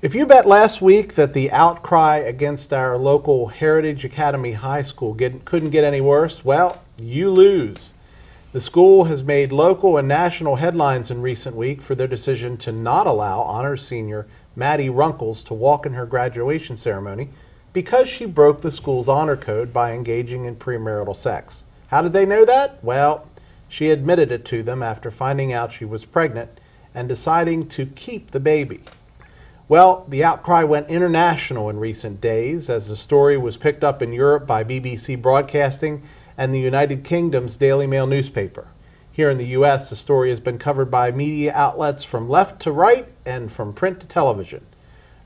If you bet last week that the outcry against our local Heritage Academy High School couldn't get any worse, well, you lose. The school has made local and national headlines in recent weeks for their decision to not allow honors senior Maddi Runkles to walk in her graduation ceremony because she broke the school's honor code by engaging in premarital sex. How did they know that? Well, she admitted it to them after finding out she was pregnant and deciding to keep the baby. Well, the outcry went international in recent days as the story was picked up in Europe by BBC Broadcasting and the United Kingdom's Daily Mail newspaper. Here in the U.S., the story has been covered by media outlets from left to right and from print to television.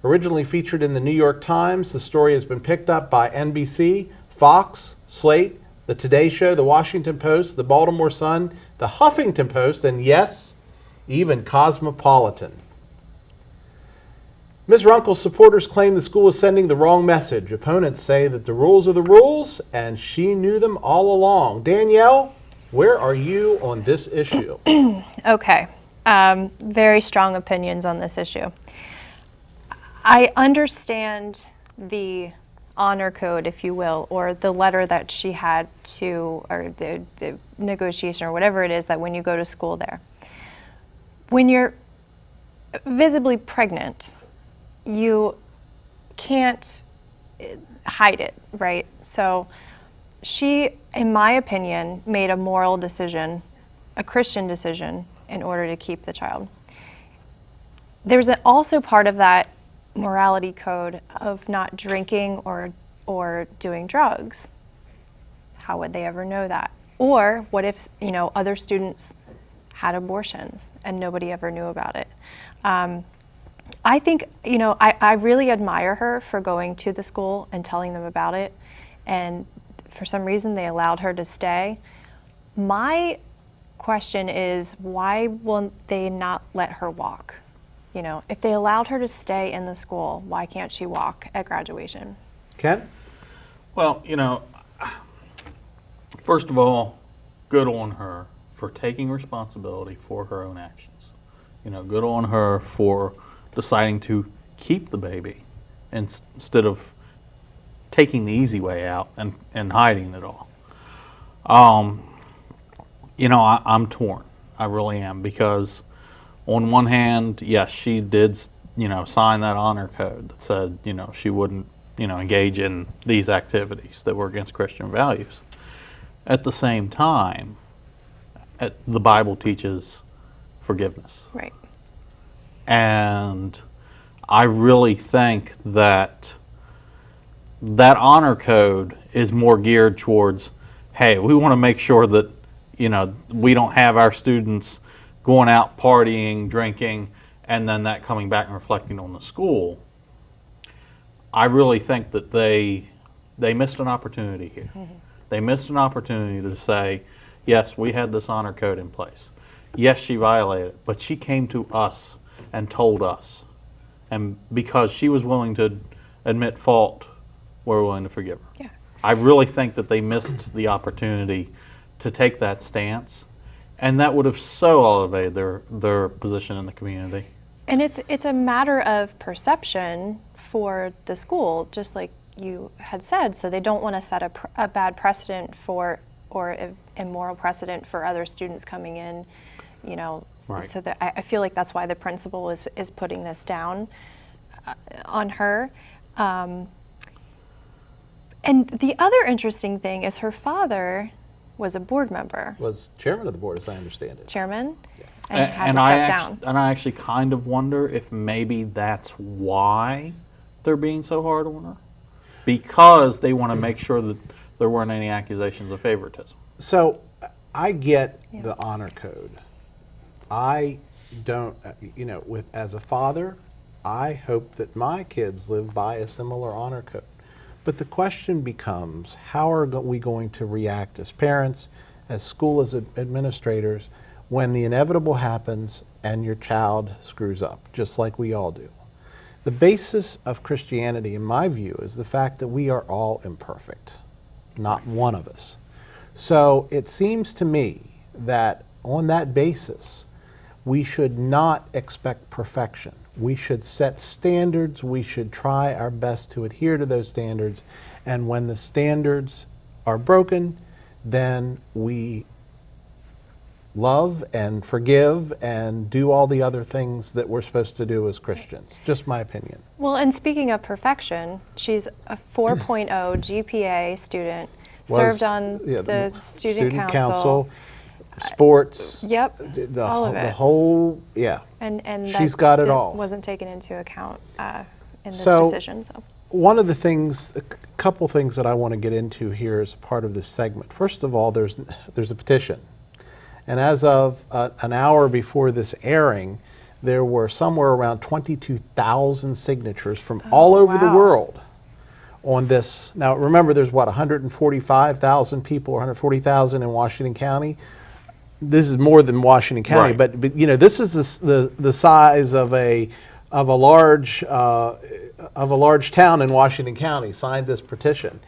Originally featured in the New York Times, the story has been picked up by NBC, Fox, Slate, The Today Show, The Washington Post, The Baltimore Sun, The Huffington Post, and yes, even Cosmopolitan. Ms. Runkles' supporters claim the school is sending the wrong message. Opponents say that the rules are the rules, and she knew them all along. Danielle, where are you on this issue? Okay. Very strong opinions on this issue. I understand the honor code, if you will, or the letter that she had to, or the negotiation, or whatever it is that when you go to school there. When you're visibly pregnant, you can't hide it, right? So she, in my opinion, made a moral decision, a Christian decision, in order to keep the child. There's also part of that morality code of not drinking or doing drugs. How would they ever know that? Or what if, other students had abortions and nobody ever knew about it? I think, I really admire her for going to the school and telling them about it. And for some reason, they allowed her to stay. My question is, why will they not let her walk? If they allowed her to stay in the school, why can't she walk at graduation? Ken? Well, first of all, good on her for taking responsibility for her own actions. Good on her for deciding to keep the baby instead of taking the easy way out and hiding it all. I'm torn. I really am, because on one hand, yes, she did, sign that honor code that said, she wouldn't, engage in these activities that were against Christian values. At the same time, the Bible teaches forgiveness. Right. And I really think that honor code is more geared towards, hey, we want to make sure that, we don't have our students going out partying, drinking, and then that coming back and reflecting on the school. I really think that they missed an opportunity here. Mm-hmm. They missed an opportunity to say, yes, we had this honor code in place. Yes, she violated it, but she came to us and told us. And because she was willing to admit fault, we're willing to forgive her. Yeah. I really think that they missed the opportunity to take that stance, and that would have so elevated their position in the community. And it's a matter of perception for the school, just like you had said, so they don't want to set a bad precedent or an immoral precedent for other students coming in, right. So that I feel like that's why the principal is putting this down on her. And the other interesting thing is her father was a board member. Was chairman of the board, as I understand it. Chairman? Yeah. And had to step down. And I actually kind of wonder if maybe that's why they're being so hard on her. Because they want to make sure that there weren't any accusations of favoritism. So I get the honor code. I don't, as a father, I hope that my kids live by a similar honor code. But the question becomes, how are we going to react as parents, as school as administrators, when the inevitable happens and your child screws up, just like we all do? The basis of Christianity, in my view, is the fact that we are all imperfect, not one of us. So it seems to me that on that basis, we should not expect perfection. We should set standards. We should try our best to adhere to those standards. And when the standards are broken, then we love and forgive and do all the other things that we're supposed to do as Christians. Just my opinion. Well, and speaking of perfection, she's a 4.0 GPA student, served on the student council. Sports. Yep, all of it. The whole, yeah. And she's that got it all. Wasn't taken into account in this So, decision. So one of the things, a couple things that I want to get into here as part of this segment. First of all, there's a petition. And as of an hour before this airing, there were somewhere around 22,000 signatures from all over the world on this. Now, remember, there's what, 145,000 people, or 140,000 in Washington County? This is more than Washington County, Right. but you know, this is the size of a large town in Washington County signed this petition.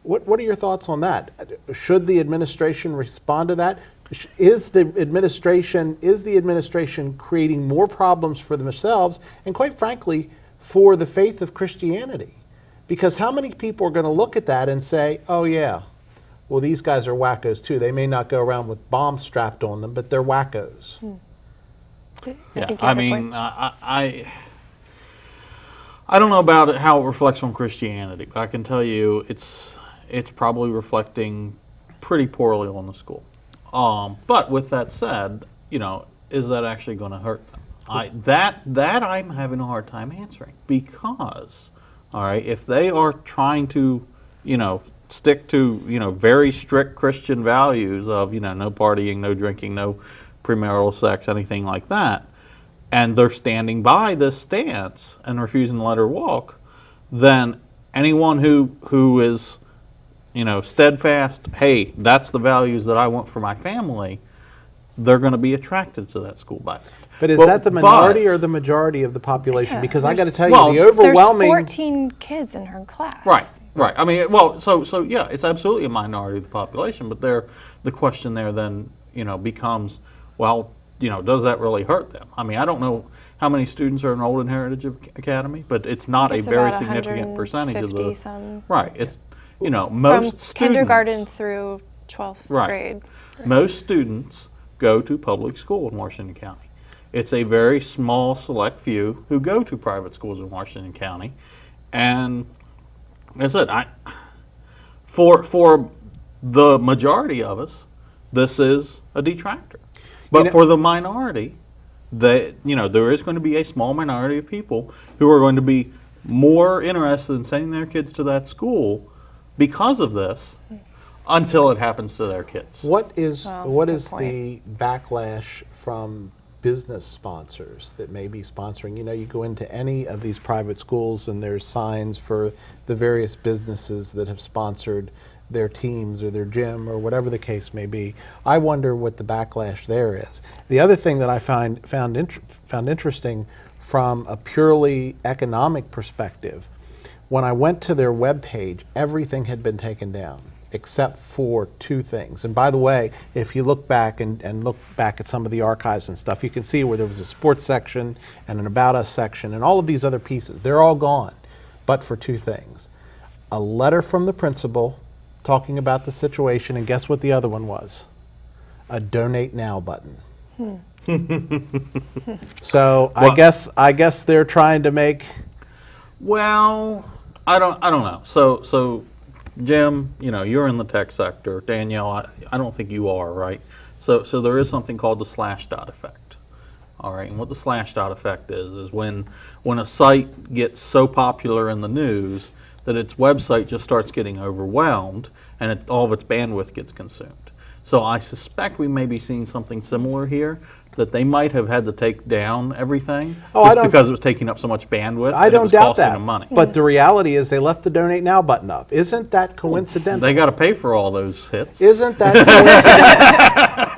What are your thoughts on that? Should the administration respond to that? Is the administration creating more problems for themselves and, quite frankly, for the faith of Christianity? Because how many people are going to look at that and say, "Oh yeah, well these guys are wackos too. They may not go around with bombs strapped on them, but they're wackos." Yeah, I mean, I don't know about it, how it reflects on Christianity, but I can tell you it's probably reflecting pretty poorly on the school. But with that said, you know, is that actually going to hurt them? That I'm having a hard time answering, because, all right, if they are trying to, you know, stick to, you know, very strict Christian values of, you know, no partying, no drinking, no premarital sex, anything like that, and they're standing by this stance and refusing to let her walk, then anyone who is, you know, steadfast, hey, that's the values that I want for my family, they're going to be attracted to that school bus. But is that the minority or the majority of the population? Yeah, because I got to tell well, you, the overwhelming. There's 14 kids in her class. Right. I mean, well, so yeah, it's absolutely a minority of the population, but the question there then, you know, becomes, well, you know, does that really hurt them? I mean, I don't know how many students are enrolled in Heritage Academy, but it's not a very significant percentage of the. Some, right. It's, you know, most from students, kindergarten through 12th grade. Most students go to public school in Washington County. It's a very small select few who go to private schools in Washington County, and as I said, for the majority of us, this is a detractor. But for the minority, there is going to be a small minority of people who are going to be more interested in sending their kids to that school because of this, until it happens to their kids. What is the backlash from business sponsors that may be sponsoring? You know, you go into any of these private schools and there's signs for the various businesses that have sponsored their teams or their gym or whatever the case may be. I wonder what the backlash there is. The other thing that I found interesting from a purely economic perspective, when I went to their webpage, everything had been taken down except for two things. And by the way, if you look back and look back at some of the archives and stuff, you can see where there was a sports section and an About Us section and all of these other pieces. They're all gone, but for two things. A letter from the principal talking about the situation, and guess what the other one was? A Donate Now button. So I guess they're trying to make. Well, I don't know. So Jim, you know, you're in the tech sector. Danielle, I don't think you are, right? So there is something called the /dot effect. All right, and what the /dot effect is when a site gets so popular in the news that its website just starts getting overwhelmed and all of its bandwidth gets consumed. So I suspect we may be seeing something similar here, that they might have had to take down everything because it was taking up so much bandwidth. I don't doubt that. Them money. But the reality is they left the Donate Now button up. Isn't that coincidental? They got to pay for all those hits. Isn't that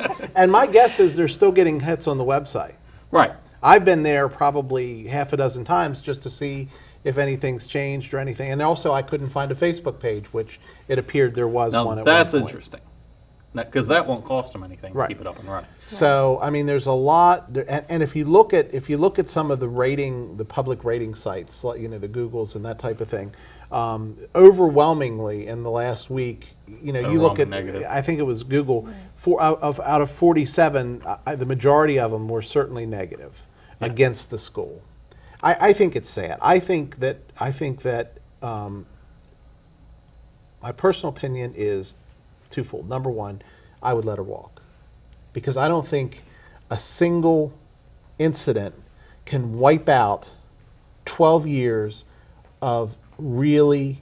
coincidental? And my guess is they're still getting hits on the website. Right. I've been there probably half a dozen times just to see if anything's changed or anything. And also I couldn't find a Facebook page, which it appeared there was one at one point. That's interesting. Because that won't cost them anything to Right. keep it up and running. So I mean, there's a lot, and if you look at some of the public rating sites, like, the Googles and that type of thing, overwhelmingly in the last week, you look at, Negative. I think it was Google, out of 47, the majority of them were certainly negative against the school. I think it's sad. I think that my personal opinion is twofold. Number one, I would let her walk, because I don't think a single incident can wipe out 12 years of really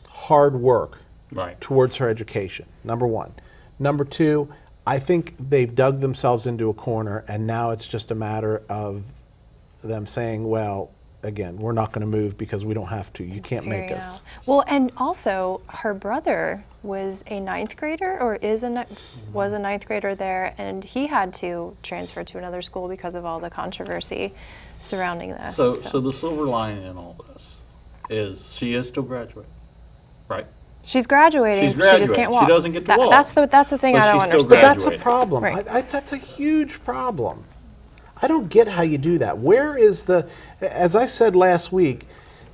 hard work Right. towards her education. Number one. Number two, I think they've dug themselves into a corner, and now it's just a matter of them saying, well, again, we're not going to move because we don't have to. You can't make Carrying us. out. Well, and also her brother was a ninth grader, or was a ninth grader there, and he had to transfer to another school because of all the controversy surrounding this. So the silver lining in all this is she is still graduating, right? She's graduating. She's She just graduating. can't walk. She doesn't get to walk. That's the thing But I don't she's still understand. That's a graduating. problem. Right. That's a huge problem. I don't get how you do that. Where is as I said last week,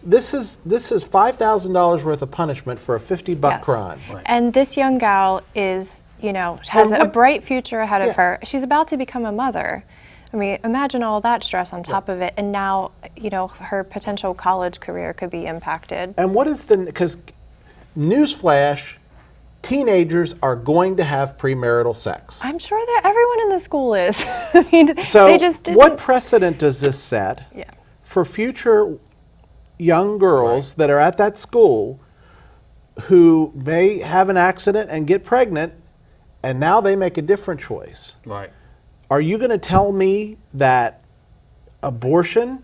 this is $5,000 worth of punishment for a $50 Yes. crime. Right. And this young gal is, has a what- bright future ahead Yeah. of her. She's about to become a mother. I mean, imagine all that stress on top of it, and now, her potential college career could be impacted. And what is because newsflash, teenagers are going to have premarital sex. I'm sure that everyone in the school is. I mean, So they just didn't. what precedent does this set Yeah. for future young girls that are at that school who may have an accident and get pregnant, and now they make a different choice? Right. Are you going to tell me that abortion,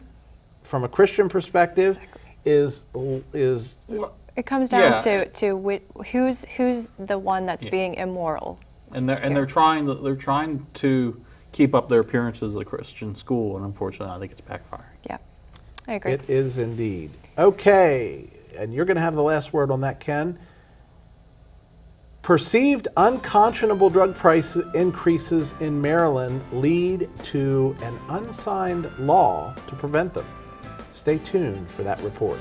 from a Christian perspective, is It comes down Yeah. to who's the one that's being immoral. And they're trying to keep up their appearances as a Christian school, and unfortunately, I think it's backfiring. Yeah, I agree. It is indeed. Okay, and you're going to have the last word on that, Ken. Perceived unconscionable drug price increases in Maryland lead to an unsigned law to prevent them. Stay tuned for that report.